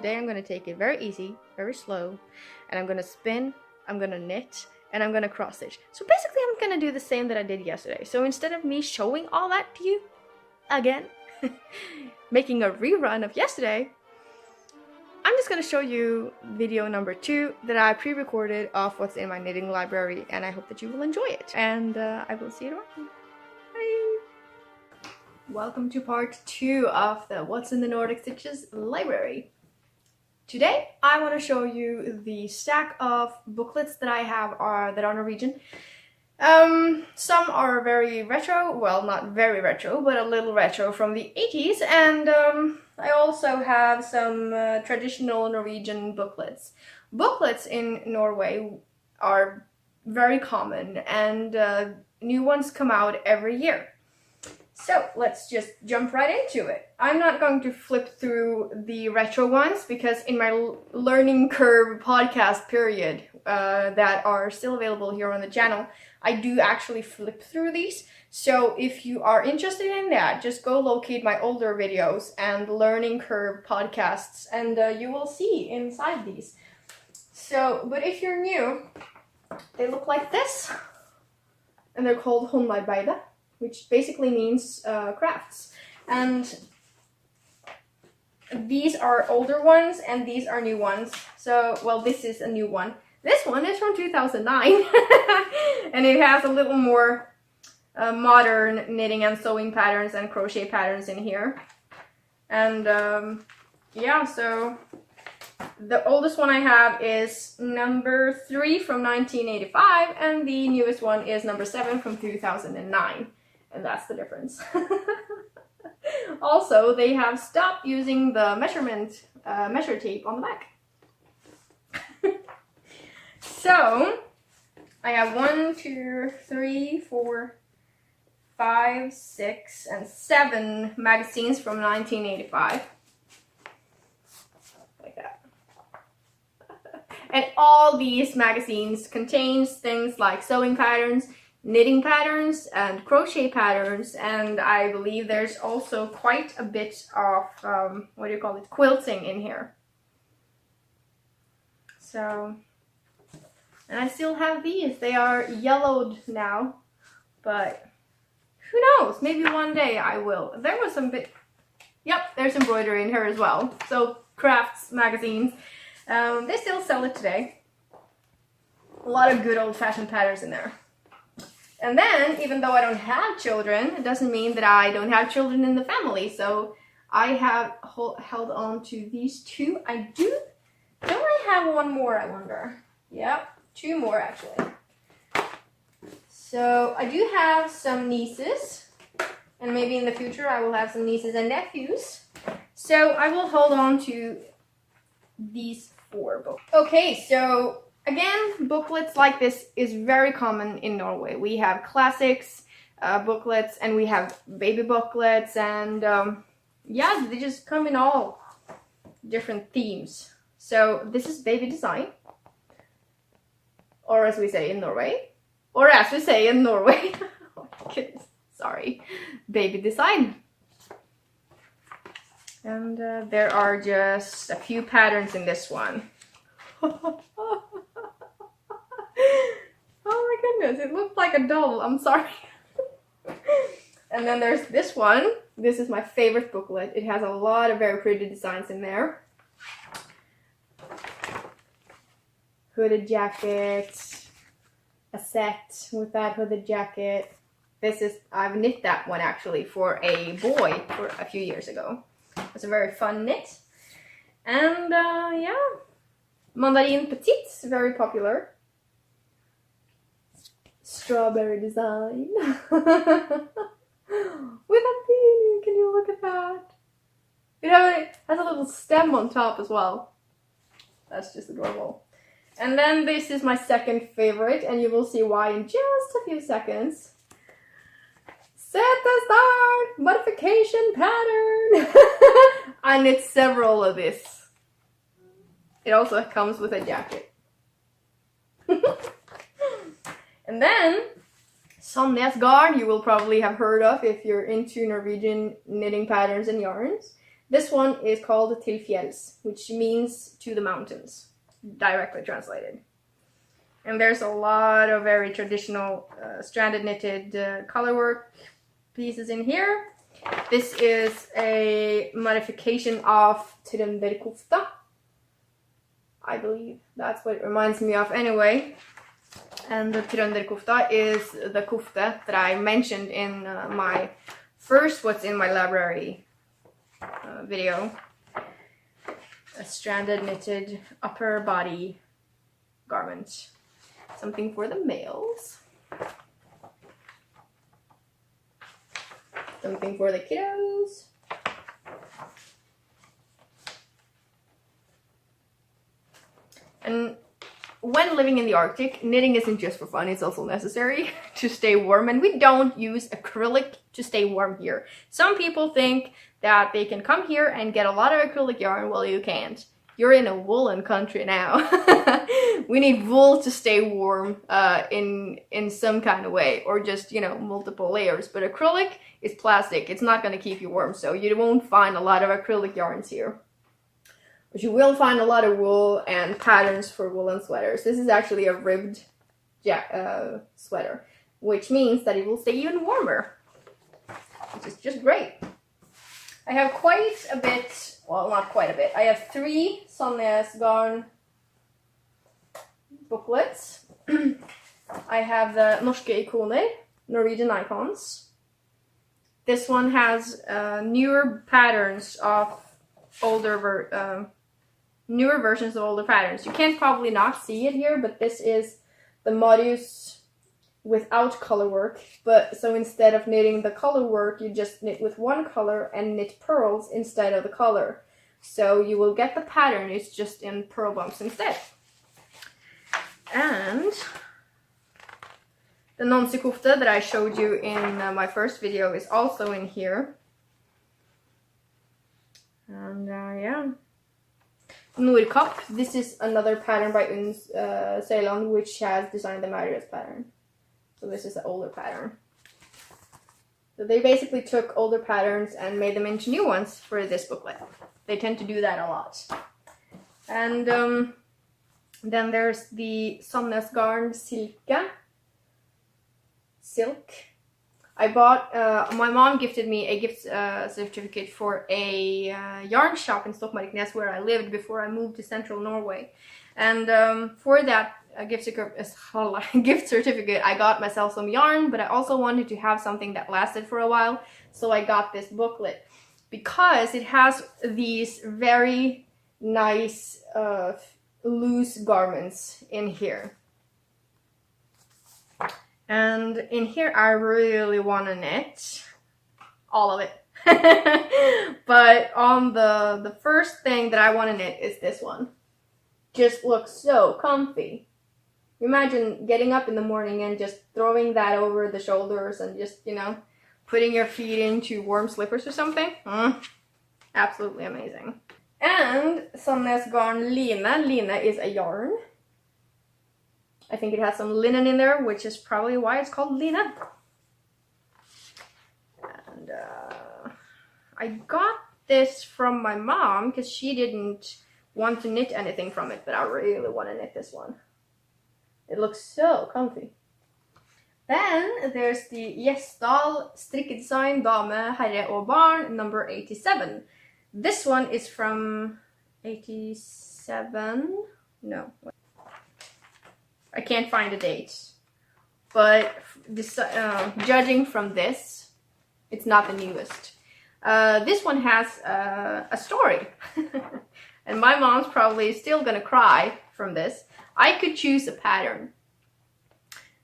today I'm going to take it very easy, very slow, and I'm going to spin, I'm going to knit, and I'm going to cross stitch. So basically I'm going to do the same that I did yesterday. So instead of me showing all that to you again, making a rerun of yesterday, I'm just going to show you video number 2 that I pre-recorded of what's in my knitting library, and I hope that you will enjoy it. And I will see you tomorrow. Bye! Welcome to part 2 of the What's in the Nordic Stitches library. Today I want to show you the stack of booklets that I have that are Norwegian. Some are very retro, well, not very retro, but a little retro from the 80s, and I also have some traditional Norwegian booklets. Booklets in Norway are very common, and new ones come out every year. So let's just jump right into it. I'm not going to flip through the retro ones because in my learning curve podcast period that are still available here on the channel, I do actually flip through these. So if you are interested in that, just go locate my older videos and learning curve podcasts, and you will see inside these. So, but if you're new, they look like this, and they're called håndarbeide, which basically means crafts. And these are older ones and these are new ones. So, well, this is a new one. This one is from 2009 and it has a little more modern knitting and sewing patterns and crochet patterns in here. And yeah, so the oldest one I have is number 3 from 1985 and the newest one is number 7 from 2009. And that's the difference. Also, they have stopped using the measure tape on the back. So, I have 1, 2, 3, 4, 5, 6, and 7 magazines from 1985. Like that. And all these magazines contains things like sewing patterns, knitting patterns, and crochet patterns, and I believe there's also quite a bit of quilting in here. So, and I still have these. They are yellowed now, but who knows, maybe one day I will. There was some yep, there's embroidery in here as well. So crafts magazines, they still sell it today. A lot of good old-fashioned patterns in there. And then, even though I don't have children, it doesn't mean that I don't have children in the family. So I have held on to these 2. Don't I have one more, I wonder? Yep, 2 more actually. So I do have some nieces, and maybe in the future I will have some nieces and nephews. So I will hold on to these 4 books. Okay, so again, booklets like this is very common in Norway. We have classics booklets, and we have baby booklets, and yeah, they just come in all different themes. So this is baby design, or as we say in Norway, oh my goodness, sorry, baby design. And there are just a few patterns in this one. Oh my goodness, it looked like a doll, I'm sorry. And then there's this one. This is my favorite booklet. It has a lot of very pretty designs in there. Hooded jacket, a set with that hooded jacket. I've knit that one actually for a boy for a few years ago. It's a very fun knit. And yeah, Mandarin Petite, very popular. Strawberry design. With a beanie, can you look at that? It has a little stem on top as well. That's just adorable. And then this is my second favorite, and you will see why in just a few seconds. Set the start modification pattern. I knit several of this. It also comes with a jacket. And then Sandnes garn, you will probably have heard of if you're into Norwegian knitting patterns and yarns. This one is called Til Fjells, which means to the mountains, directly translated. And there's a lot of very traditional stranded knitted colorwork pieces in here. This is a modification of Trønderkofta. I believe that's what it reminds me of anyway. And the Trønderkofta is the kofte that I mentioned in my first What's in My Library video. A stranded knitted upper body garment. Something for the males. Something for the kiddos. And when living in the Arctic, knitting isn't just for fun, it's also necessary to stay warm. And we don't use acrylic to stay warm here. Some people think that they can come here and get a lot of acrylic yarn. Well, you can't. You're in a woolen country now. We need wool to stay warm in some kind of way, or just, you know, multiple layers. But acrylic is plastic. It's not going to keep you warm, so you won't find a lot of acrylic yarns here. But you will find a lot of wool and patterns for woolen sweaters. This is actually a ribbed sweater, which means that it will stay even warmer, which is just great. I have quite a bit, well, not quite a bit. I have 3 Sandnes garn booklets. I have the Norske Ikoner, Norwegian icons. This one has newer patterns of newer versions of older patterns. You can't probably not see it here, but this is the Marius without color work. But so instead of knitting the color work, you just knit with one color and knit pearls instead of the color. So you will get the pattern, it's just in pearl bumps instead. And the nonsikofte that I showed you in my first video is also in here. And yeah. Nordic's, this is another pattern by Uns Ceylon, which has designed the Marius pattern. So this is an older pattern. So they basically took older patterns and made them into new ones for this booklet. They tend to do that a lot. And then there's the Sandnes garn silk. I bought, my mom gifted me a gift certificate for a yarn shop in Stokmarknes where I lived before I moved to central Norway. And for that gift certificate, I got myself some yarn, but I also wanted to have something that lasted for a while. So I got this booklet because it has these very nice loose garments in here. And in here, I really want to knit all of it. But on the first thing that I want to knit is this one. Just looks so comfy. Imagine getting up in the morning and just throwing that over the shoulders and just, you know, putting your feet into warm slippers or something. Absolutely amazing. And Sandnes garn Line. Line is a yarn. I think it has some linen in there, which is probably why it's called Line. And I got this from my mom because she didn't want to knit anything from it, but I really want to knit this one. It looks so comfy. Then there's the Gjesdal strikkedesign Dame, Herre og Barn number 87. This one is from 87? No. I can't find a date. But this, judging from this, it's not the newest. This one has a story. And my mom's probably still gonna cry from this. I could choose a pattern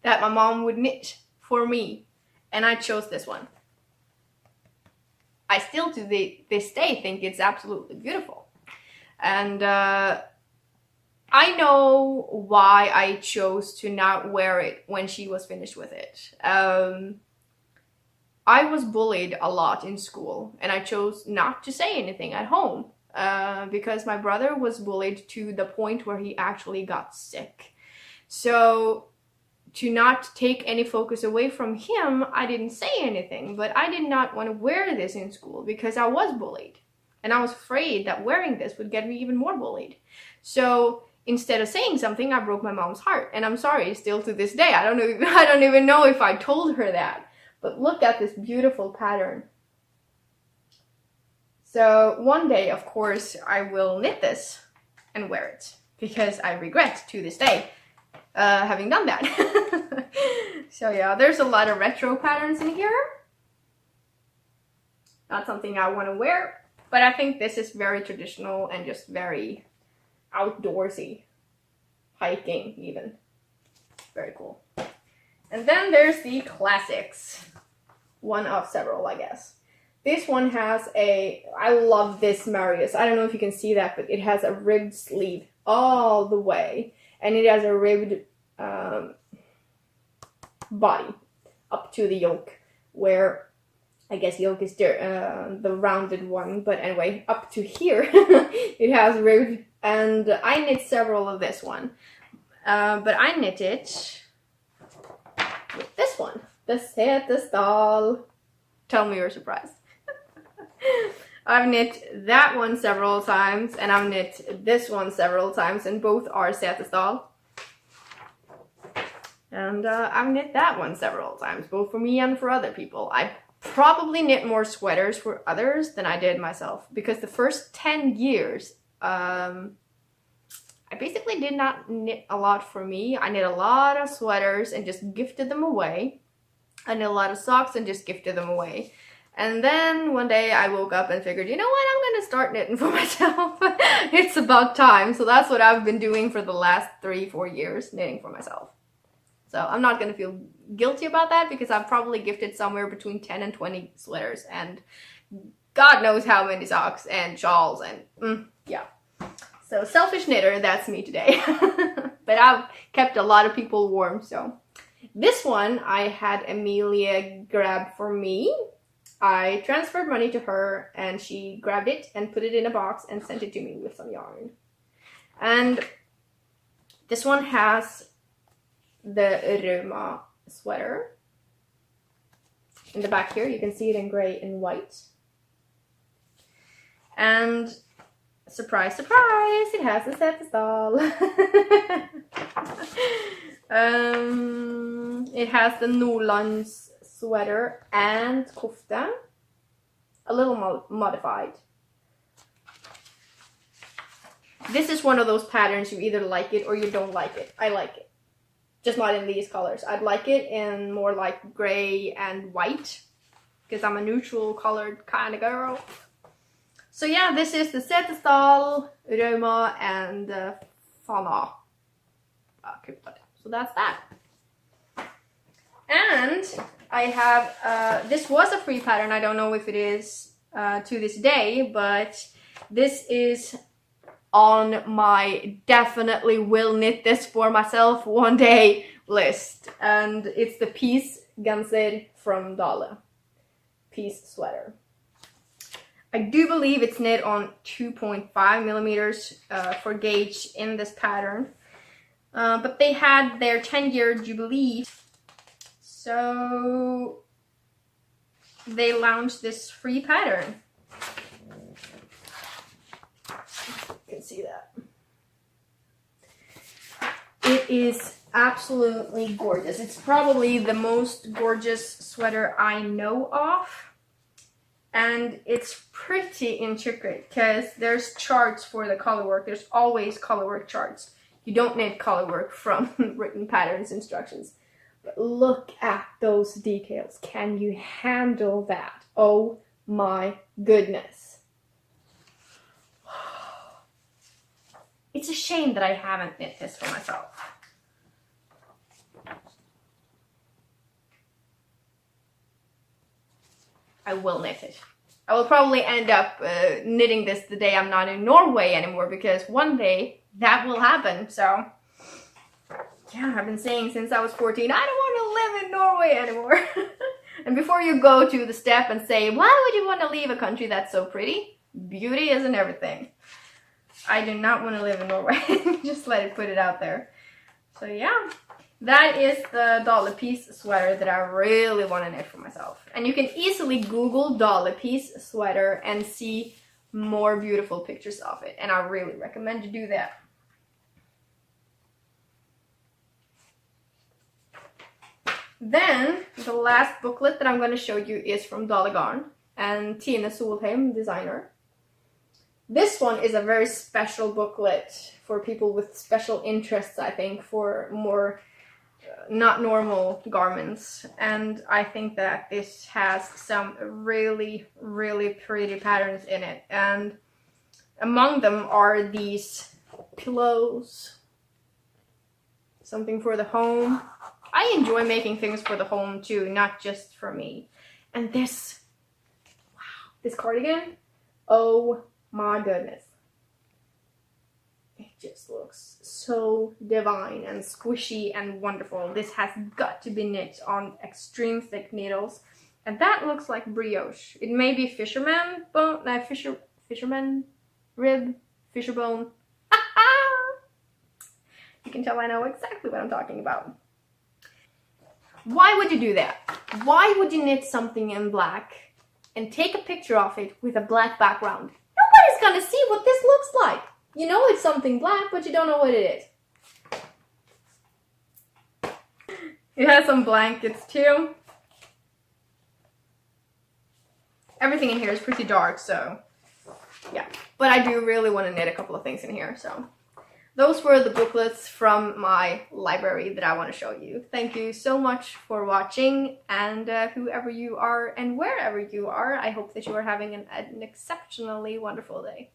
that my mom would knit for me, and I chose this one. I still to this day think it's absolutely beautiful. And I know why I chose to not wear it when she was finished with it. I was bullied a lot in school, and I chose not to say anything at home. Because my brother was bullied to the point where he actually got sick. So to not take any focus away from him, I didn't say anything, but I did not want to wear this in school because I was bullied. And I was afraid that wearing this would get me even more bullied. So instead of saying something, I broke my mom's heart. And I'm sorry, still to this day. I don't even know if I told her that. But look at this beautiful pattern. So one day, of course, I will knit this and wear it. Because I regret to this day having done that. So yeah, there's a lot of retro patterns in here. Not something I want to wear. But I think this is very traditional and just very outdoorsy. Hiking, even. Very cool. And then there's the classics. One of several, I guess. This one has I love this Marius. I don't know if you can see that, but it has a ribbed sleeve all the way. And it has a ribbed body up to the yoke, where I guess yoke is the rounded one, but anyway, up to here it has ribbed, and I knit several of this one, but I knit it with this one, the Sätesdal. Tell me you're surprised. I've knit that one several times, and I've knit this one several times, and both are Sätesdal. And I've knit that one several times, both for me and for other people. I probably knit more sweaters for others than I did myself, because the first 10 years I basically did not knit a lot for me. I knit a lot of sweaters and just gifted them away. I knit a lot of socks and just gifted them away. And then one day I woke up and figured, you know what, I'm gonna start knitting for myself. It's about time. So that's what I've been doing for the last 3-4 years, knitting for myself. So I'm not going to feel guilty about that, because I've probably gifted somewhere between 10 and 20 sweaters and God knows how many socks and shawls and yeah. So selfish knitter, that's me today. But I've kept a lot of people warm. So this one I had Amelia grab for me. I transferred money to her and she grabbed it and put it in a box and sent it to me with some yarn. And this one has the Roma sweater. In the back here, you can see it in gray and white. And surprise, surprise, it has a Sätesdal. It has the Norlands sweater and kofta, a little modified. This is one of those patterns you either like it or you don't like it. I like it. Just not in these colors. I'd like it in more like gray and white, because I'm a neutral colored kind of girl. So yeah, this is the Sätesdal, Roma, and Fana. So that's that. And I have, this was a free pattern. I don't know if it is to this day, but this is on my definitely will knit this for myself one day list. And it's the Peace Genser from Dale. Peace sweater. I do believe it's knit on 2.5 millimeters for gauge in this pattern. But they had their 10-year jubilee. So they launched this free pattern. You can see that. It is absolutely gorgeous. It's probably the most gorgeous sweater I know of. And it's pretty intricate because there's charts for the colorwork. There's always colorwork charts. You don't need colorwork from written patterns instructions. But look at those details. Can you handle that? Oh my goodness. It's a shame that I haven't knit this for myself. I will knit it. I will probably end up knitting this the day I'm not in Norway anymore, because one day that will happen. So yeah, I've been saying since I was 14, I don't want to live in Norway anymore. And before you go to the step and say, why would you want to leave a country that's so pretty? Beauty isn't everything. I do not want to live in Norway. Just put it out there. So yeah, that is the Dale Peace sweater that I really want to knit for myself. And you can easily Google Dale Peace sweater and see more beautiful pictures of it, and I really recommend you do that. Then the last booklet that I'm going to show you is from Dolly Garn and Tine Solheim, designer. This one is a very special booklet for people with special interests, I think, for more not normal garments, and I think that this has some really pretty patterns in it, and among them are these pillows, something for the home. I enjoy making things for the home too, not just for me. And this, wow, this cardigan, oh my goodness. It just looks so divine and squishy and wonderful. This has got to be knit on extreme thick needles. And that looks like brioche. It may be fisherman bone, fisherman rib, fisher bone. You can tell I know exactly what I'm talking about. Why would you do that? Why would you knit something in black and take a picture of it with a black background? Nobody's gonna see what this looks like. You know it's something black, but you don't know what it is. It has some blankets too. Everything in here is pretty dark, so yeah. But I do really want to knit a couple of things in here, so. Those were the booklets from my library that I want to show you. Thank you so much for watching, and whoever you are and wherever you are, I hope that you are having an exceptionally wonderful day.